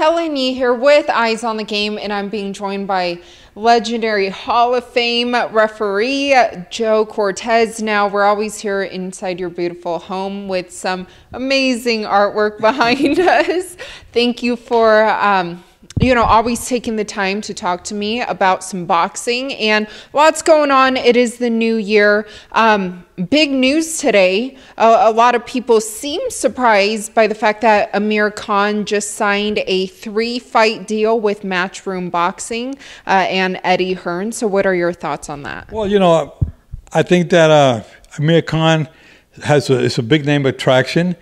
Helen Yee here with Eyes on the Game, and I'm being joined by legendary Hall of Fame referee Joe Cortez. Now, we're always here inside your beautiful home with some amazing artwork behind us. Thank you for always taking the time to talk to me about some boxing, and lots going on. It is the new year. Big news today. A lot of people seem surprised by the fact that Amir Khan just signed a 3-fight deal with Matchroom Boxing and Eddie Hearn. So what are your thoughts on that? Well, I think that Amir Khan is a big name attraction,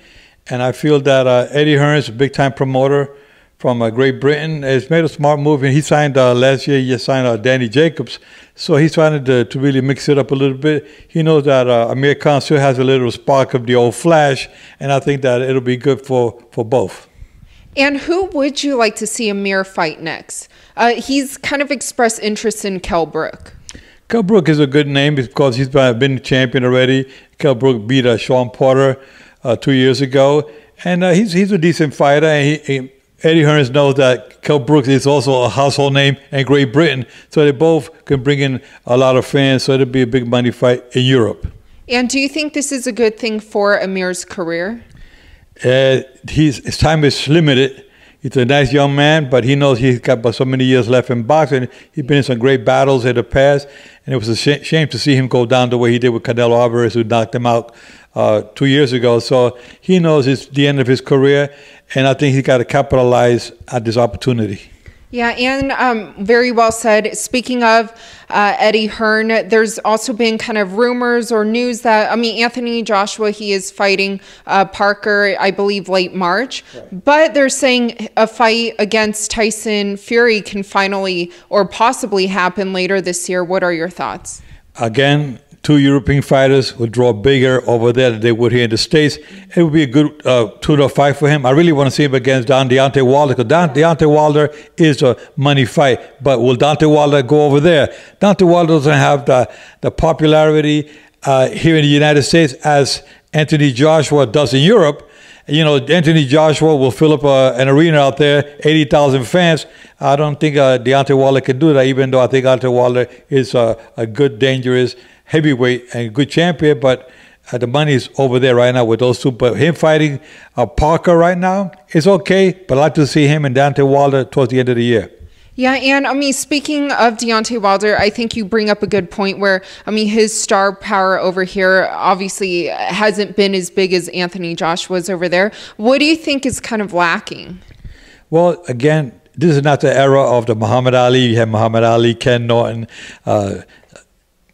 and I feel that Eddie Hearn is a big-time promoter from Great Britain. Has made a smart move, and he signed last year. He signed Danny Jacobs, so he's trying to really mix it up a little bit. He knows that Amir Khan still has a little spark of the old flash, and I think that it'll be good for both. And who would you like to see Amir fight next? He's kind of expressed interest in Kell Brook. Kell Brook is a good name because he's been champion already. Kell Brook beat Sean Porter 2 years ago, and he's a decent fighter. And Eddie Hearn knows that Kell Brooks is also a household name in Great Britain, so they both can bring in a lot of fans, so it'll be a big money fight in Europe. And do you think this is a good thing for Amir's career? His time is limited. He's a nice young man, but he knows he's got about so many years left in boxing. He's been in some great battles in the past, and it was a shame to see him go down the way he did with Canelo Alvarez, who knocked him out 2 years ago. So he knows it's the end of his career, and I think he's got to capitalize at this opportunity. Yeah, and very well said. Speaking of Eddie Hearn, there's also been kind of rumors or news that, Anthony Joshua, he is fighting Parker, I believe, late March. Right. But they're saying a fight against Tyson Fury can finally or possibly happen later this year. What are your thoughts? Again, 2 European fighters would draw bigger over there than they would here in the States. It would be a good two-door fight for him. I really want to see him against Deontay Wilder, because Deontay Wilder is a money fight. But will Deontay Wilder go over there? Deontay Wilder doesn't have the popularity here in the United States as Anthony Joshua does in Europe. Anthony Joshua will fill up an arena out there, 80,000 fans. I don't think Deontay Wilder can do that, even though I think Deontay Wilder is a good, dangerous heavyweight and good champion, but the money is over there right now with those two. But him fighting Parker right now is okay, but I'd like to see him and Deontay Wilder towards the end of the year. Yeah, and speaking of Deontay Wilder, I think you bring up a good point where, his star power over here obviously hasn't been as big as Anthony Joshua's over there. What do you think is kind of lacking? Well, again, this is not the era of the Muhammad Ali. You have Muhammad Ali, Ken Norton,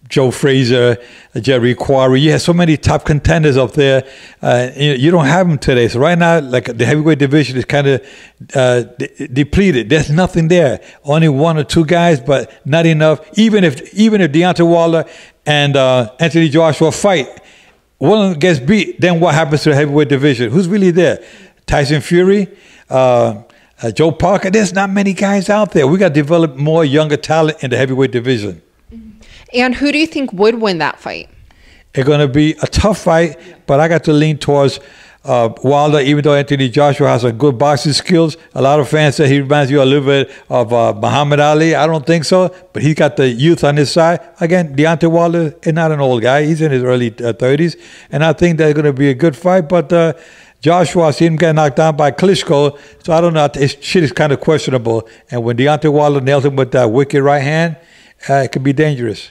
Joe Frazier, Jerry Quarry. You have so many top contenders up there. You don't have them today. So right now, like, the heavyweight division is kind of depleted. There's nothing there. Only 1 or 2 guys, but not enough. Even if Deontay Wilder and Anthony Joshua fight, one of them gets beat, then what happens to the heavyweight division? Who's really there? Tyson Fury, Joe Parker. There's not many guys out there. We got to develop more younger talent in the heavyweight division. And who do you think would win that fight? It's going to be a tough fight, but I got to lean towards Wilder, even though Anthony Joshua has a good boxing skills. A lot of fans say he reminds you a little bit of Muhammad Ali. I don't think so, but he's got the youth on his side. Again, Deontay Wilder is not an old guy. He's in his early 30s, and I think that's going to be a good fight. But Joshua, I seen him get knocked down by Klitschko, so I don't know. His shit is kind of questionable. And when Deontay Wilder nails him with that wicked right hand, it could be dangerous.